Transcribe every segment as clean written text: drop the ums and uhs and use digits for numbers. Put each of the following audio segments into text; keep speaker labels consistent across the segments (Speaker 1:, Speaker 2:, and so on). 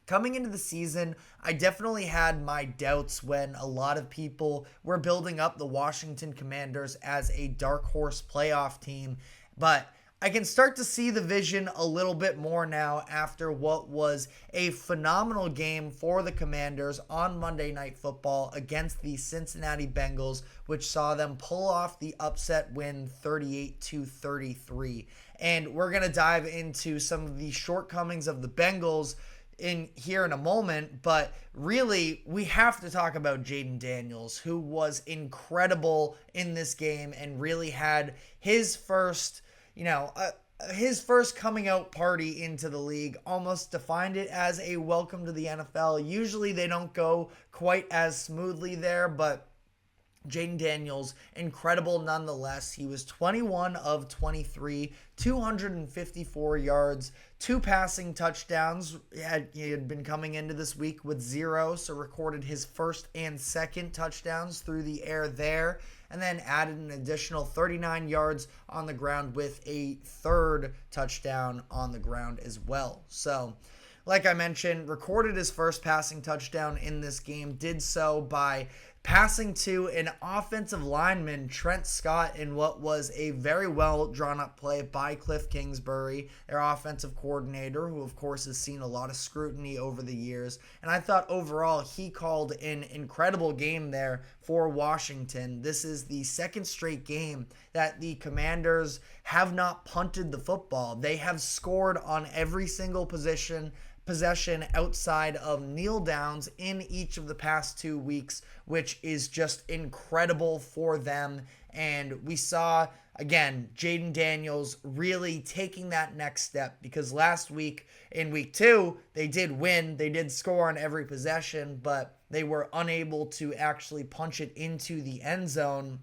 Speaker 1: Coming into the season, I definitely had my doubts when a lot of people were building up the Washington Commanders as a dark horse playoff team, but I can start to see the vision a little bit more now after what was a phenomenal game for the Commanders on Monday Night Football against the Cincinnati Bengals, which saw them pull off the upset win 38-33. And we're going to dive into some of the shortcomings of the Bengals in here in a moment, but really we have to talk about Jayden Daniels, who was incredible in this game and really had his first coming out party into the league. Almost defined it as a welcome to the NFL. Usually they don't go quite as smoothly there, but Jayden Daniels, incredible nonetheless. He was 21 of 23, 254 yards, 2 passing touchdowns. He had been coming into this week with 0, so recorded his first and second touchdowns through the air there, and then added an additional 39 yards on the ground with a third touchdown on the ground as well. So, like I mentioned, recorded his first passing touchdown in this game, did so by passing to an offensive lineman, Trent Scott, in what was a very well drawn up play by Cliff Kingsbury, their offensive coordinator, who of course has seen a lot of scrutiny over the years. And I thought overall he called an incredible game there for Washington. This is the second straight game that the Commanders have not punted the football. They have scored on every single possession outside of kneel downs in each of the past 2 weeks, which is just incredible for them. And we saw, again, Jayden Daniels really taking that next step, because last week in week 2, they did win. They did score on every possession, but they were unable to actually punch it into the end zone.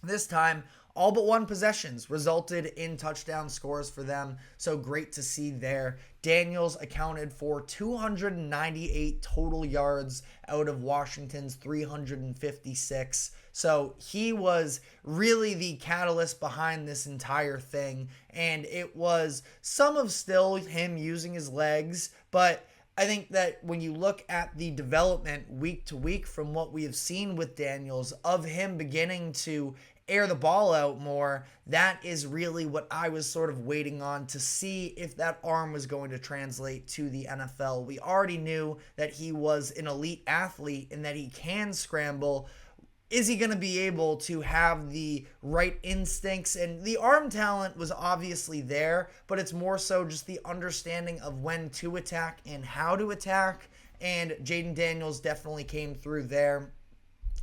Speaker 1: This time, all but one possessions resulted in touchdown scores for them, so great to see there. Daniels accounted for 298 total yards out of Washington's 356, so he was really the catalyst behind this entire thing, and it was some of still him using his legs, but I think that when you look at the development week to week from what we have seen with Daniels, of him beginning to air the ball out more, that is really what I was sort of waiting on to see if that arm was going to translate to the NFL. We already knew that he was an elite athlete and that he can scramble. Is he going to be able to have the right instincts? And the arm talent was obviously there, but it's more so just the understanding of when to attack and how to attack. And Jayden Daniels definitely came through there.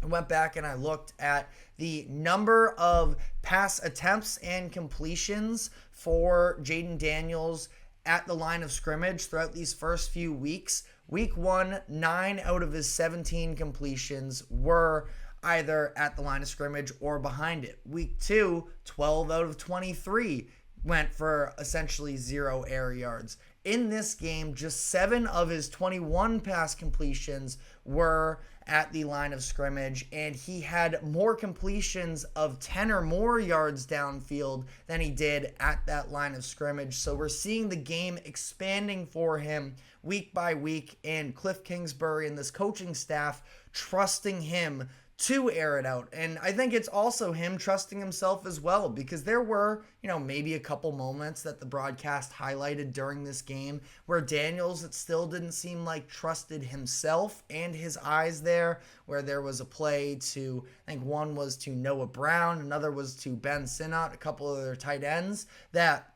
Speaker 1: I went back and I looked at the number of pass attempts and completions for Jayden Daniels at the line of scrimmage throughout these first few weeks. Week 1, 9 out of his 17 completions were either at the line of scrimmage or behind it. Week 2, 12 out of 23 went for essentially 0 air yards. In this game, just 7 of his 21 pass completions were at the line of scrimmage, and he had more completions of 10 or more yards downfield than he did at that line of scrimmage. So we're seeing the game expanding for him week by week, and Cliff Kingsbury and this coaching staff trusting him to air it out. And I think it's also him trusting himself as well, because there were, maybe a couple moments that the broadcast highlighted during this game where Daniels, it still didn't seem like trusted himself and his eyes there, where there was a play to, I think one was to Noah Brown, another was to Ben Sinnott, a couple of their tight ends that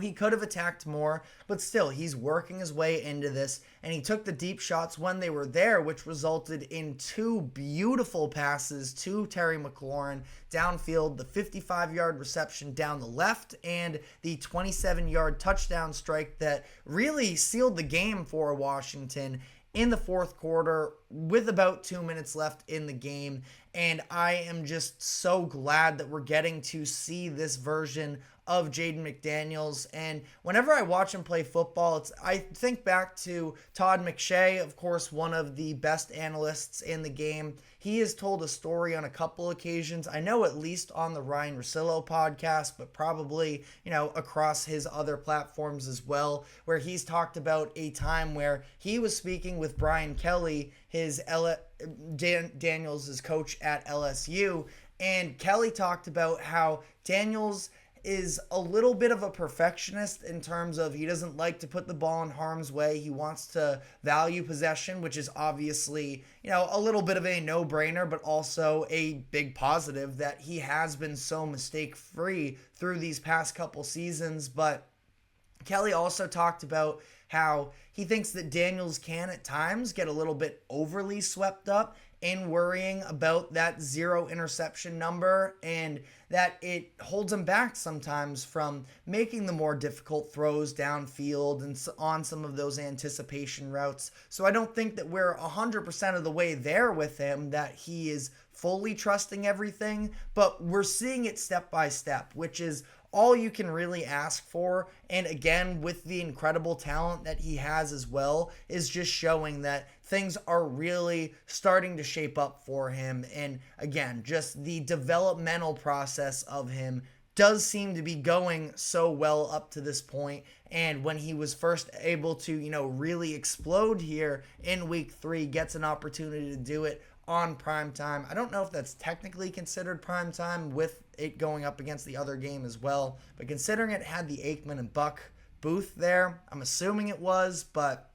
Speaker 1: he could have attacked more, but still, he's working his way into this, and he took the deep shots when they were there, which resulted in 2 beautiful passes to Terry McLaurin downfield, the 55-yard reception down the left, and the 27-yard touchdown strike that really sealed the game for Washington in the fourth quarter with about 2 minutes left in the game. And I am just so glad that we're getting to see this version of Jayden McDaniels. And whenever I watch him play football, I think back to Todd McShay, of course, one of the best analysts in the game. He has told a story on a couple occasions. I know at least on the Ryan Russillo podcast, but probably, across his other platforms as well, where he's talked about a time where he was speaking with Brian Kelly, Daniels' coach at LSU, and Kelly talked about how Daniels is a little bit of a perfectionist in terms of he doesn't like to put the ball in harm's way. He wants to value possession, which is obviously, a little bit of a no-brainer, but also a big positive that he has been so mistake-free through these past couple seasons. But Kelly also talked about how he thinks that Daniels can at times get a little bit overly swept up in worrying about that 0 interception number, and that it holds him back sometimes from making the more difficult throws downfield and on some of those anticipation routes. So I don't think that we're 100% of the way there with him, that he is fully trusting everything, but we're seeing it step by step, which is all you can really ask for. And again, with the incredible talent that he has as well, is just showing that things are really starting to shape up for him. And again, just the developmental process of him does seem to be going so well up to this point. And when he was first able to, really explode here in week 3, gets an opportunity to do it on primetime. I don't know if that's technically considered primetime with it going up against the other game as well, but considering it had the Aikman and Buck booth there, I'm assuming it was, but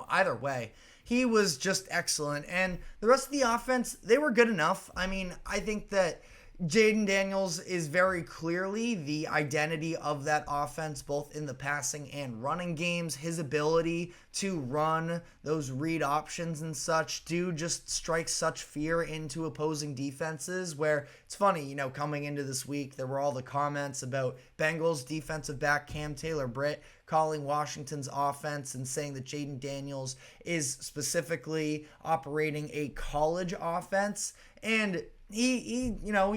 Speaker 1: either way, he was just excellent. And the rest of the offense, they were good enough. I mean, I think that Jayden Daniels is very clearly the identity of that offense, both in the passing and running games. His ability to run those read options and such do just strike such fear into opposing defenses, where it's funny, coming into this week, there were all the comments about Bengals defensive back Cam Taylor-Britt calling Washington's offense and saying that Jayden Daniels is specifically operating a college offense. And he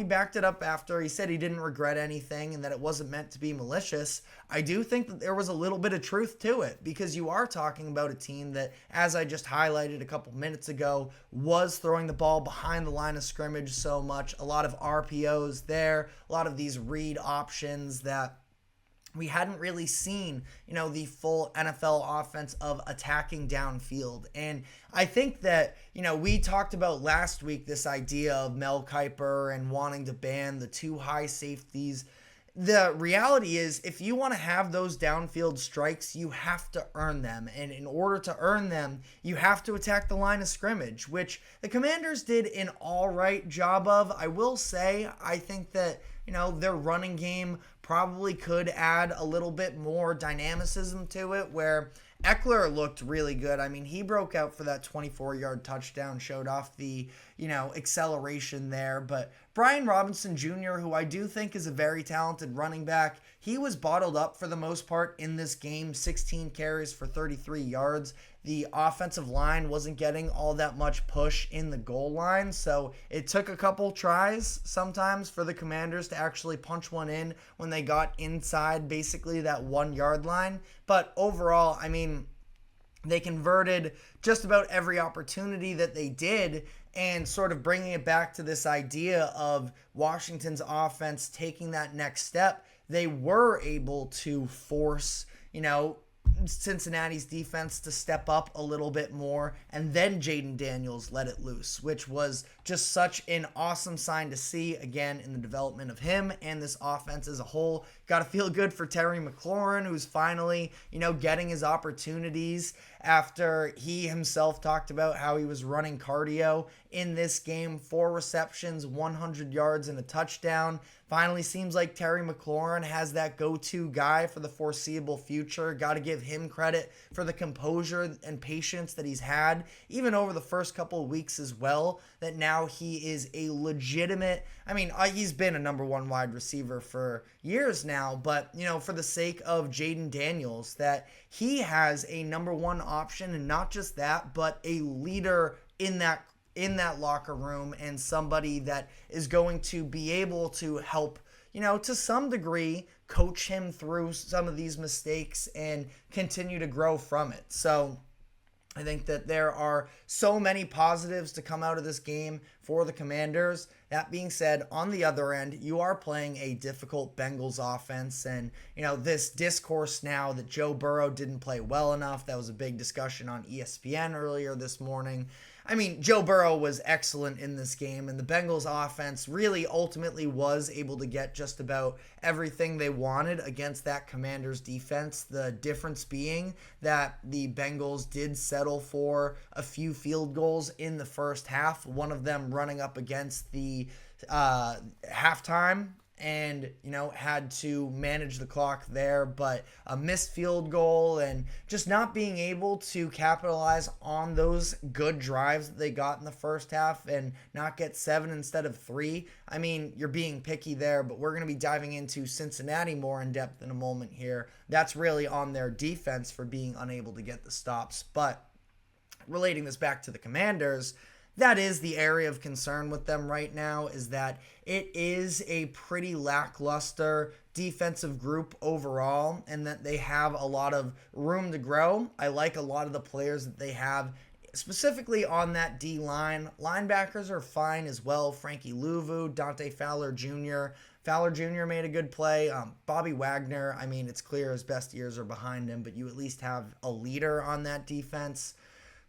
Speaker 1: backed it up after. He said he didn't regret anything and that it wasn't meant to be malicious. I do think that there was a little bit of truth to it, because you are talking about a team that, as I just highlighted a couple minutes ago, was throwing the ball behind the line of scrimmage so much. A lot of RPOs there, a lot of these read options that we hadn't really seen, the full NFL offense of attacking downfield. And I think that, we talked about last week this idea of Mel Kiper and wanting to ban the 2 high safeties. The reality is, if you want to have those downfield strikes, you have to earn them. And in order to earn them, you have to attack the line of scrimmage, which the Commanders did an all right job of. I will say, I think that, their running game probably could add a little bit more dynamicism to it, where Eckler looked really good. I mean, he broke out for that 24-yard touchdown, showed off the, acceleration there. But Brian Robinson Jr., who I do think is a very talented running back, he was bottled up for the most part in this game, 16 carries for 33 yards. The offensive line wasn't getting all that much push in the goal line, so it took a couple tries sometimes for the Commanders to actually punch one in when they got inside basically that 1-yard line. But overall, I mean, they converted just about every opportunity that they did, and sort of bringing it back to this idea of Washington's offense taking that next step, they were able to force, Cincinnati's defense to step up a little bit more, and then Jayden Daniels let it loose, which was just such an awesome sign to see, again, in the development of him and this offense as a whole. Got to feel good for Terry McLaurin, who's finally, getting his opportunities after he himself talked about how he was running cardio in this game. 4 receptions, 100 yards, and a touchdown. Finally seems like Terry McLaurin has that go-to guy for the foreseeable future. Got to give him credit for the composure and patience that he's had, even over the first couple of weeks as well, that now he is a legitimate, he's been a number 1 wide receiver for years now, but, for the sake of Jayden Daniels, that he has a number 1 option, and not just that, but a leader in that in that locker room and somebody that is going to be able to help, to some degree, coach him through some of these mistakes and continue to grow from it. So I think that there are so many positives to come out of this game for the Commanders. That being said, on the other end, you are playing a difficult Bengals offense. And, this discourse now that Joe Burrow didn't play well enough, that was a big discussion on ESPN earlier this morning. I mean, Joe Burrow was excellent in this game, and the Bengals offense really ultimately was able to get just about everything they wanted against that Commanders defense. The difference being that the Bengals did settle for a few field goals in the first half, one of them running up against the halftime, and, had to manage the clock there, but a missed field goal and just not being able to capitalize on those good drives that they got in the first half and not get 7 instead of 3. I mean, you're being picky there, but we're going to be diving into Cincinnati more in depth in a moment here. That's really on their defense for being unable to get the stops. But relating this back to the Commanders, that is the area of concern with them right now, is that it is a pretty lackluster defensive group overall, and that they have a lot of room to grow. I like a lot of the players that they have, specifically on that D-line. Linebackers are fine as well. Frankie Louvu, Dante Fowler Jr. Fowler Jr. made a good play. Bobby Wagner, I mean, it's clear his best years are behind him, but you at least have a leader on that defense.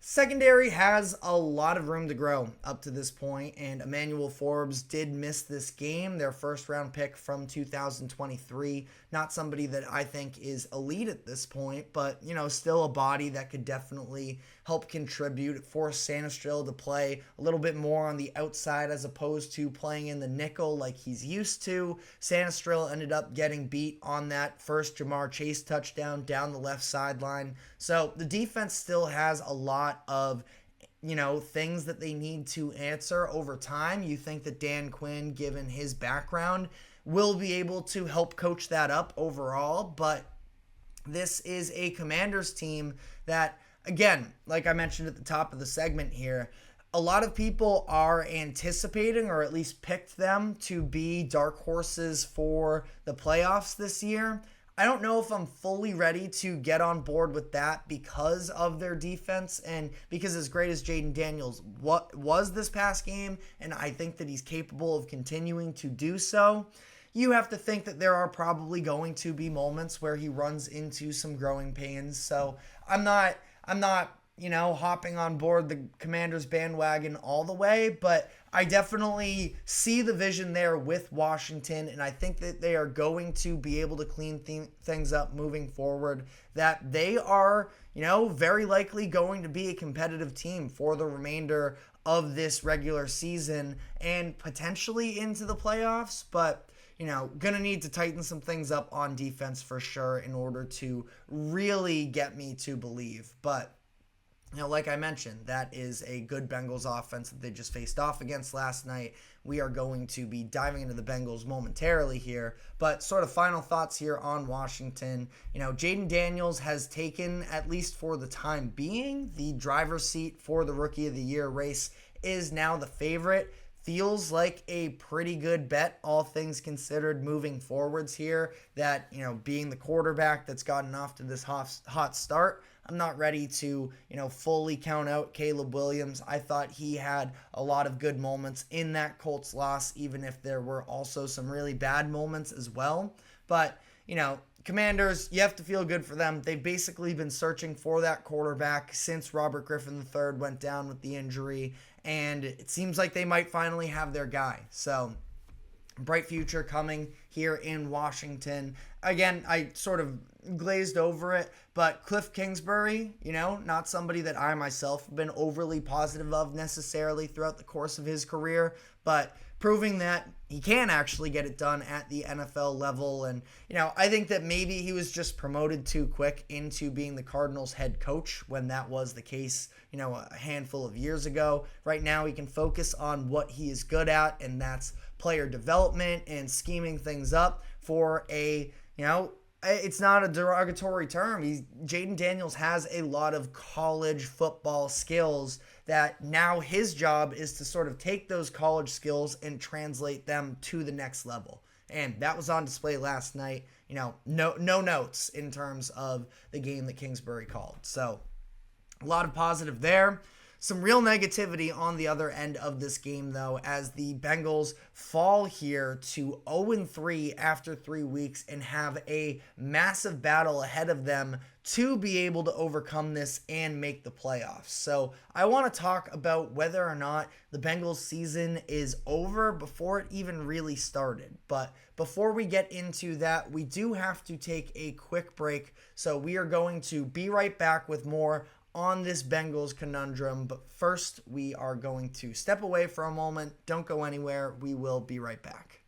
Speaker 1: Secondary has a lot of room to grow up to this point, and Emmanuel Forbes did miss this game, their first-round pick from 2023. Not somebody that I think is elite at this point, but, still a body that could definitely help contribute, force Sanistril to play a little bit more on the outside as opposed to playing in the nickel like he's used to. Sanistril ended up getting beat on that first Jamar Chase touchdown down the left sideline. So the defense still has a lot of things that they need to answer over time. You think that Dan Quinn, given his background, will be able to help coach that up overall, but this is a Commanders team that, again, like I mentioned at the top of the segment here, a lot of people are anticipating, or at least picked them to be dark horses for the playoffs this year. I don't know if I'm fully ready to get on board with that because of their defense and because as great as Jayden Daniels was this past game, and I think that he's capable of continuing to do so, you have to think that there are probably going to be moments where he runs into some growing pains. So I'm not hopping on board the Commanders bandwagon all the way, but I definitely see the vision there with Washington, and I think that they are going to be able to clean things up moving forward, that they are, very likely going to be a competitive team for the remainder of this regular season and potentially into the playoffs, but going to need to tighten some things up on defense for sure in order to really get me to believe. But like I mentioned, that is a good Bengals offense that they just faced off against last night. We are going to be diving into the Bengals momentarily here, but sort of final thoughts here on Washington. Jayden Daniels has taken, at least for the time being, the driver's seat for the Rookie of the Year race, is now the favorite. Feels like a pretty good bet, all things considered, moving forwards here, that, being the quarterback that's gotten off to this hot start, I'm not ready to, fully count out Caleb Williams. I thought he had a lot of good moments in that Colts loss, even if there were also some really bad moments as well. But, Commanders, you have to feel good for them. They've basically been searching for that quarterback since Robert Griffin III went down with the injury, and it seems like they might finally have their guy. So, bright future coming here in Washington. Again, I sort of glazed over it, but Cliff Kingsbury, not somebody that I myself have been overly positive of necessarily throughout the course of his career, but proving that he can actually get it done at the NFL level. And, I think that maybe he was just promoted too quick into being the Cardinals head coach when that was the case, a handful of years ago. Right now, he can focus on what he is good at, and that's player development and scheming things up for a it's not a derogatory term. Jayden Daniels has a lot of college football skills that now his job is to sort of take those college skills and translate them to the next level. And that was on display last night. No notes in terms of the game that Kingsbury called. So a lot of positive there. Some real negativity on the other end of this game, though, as the Bengals fall here to 0-3 after 3 weeks and have a massive battle ahead of them to be able to overcome this and make the playoffs. So I want to talk about whether or not the Bengals season is over before it even really started. But before we get into that, we do have to take a quick break. So we are going to be right back with more on this Bengals conundrum. But first, we are going to step away for a moment. Don't go anywhere. We will be right back.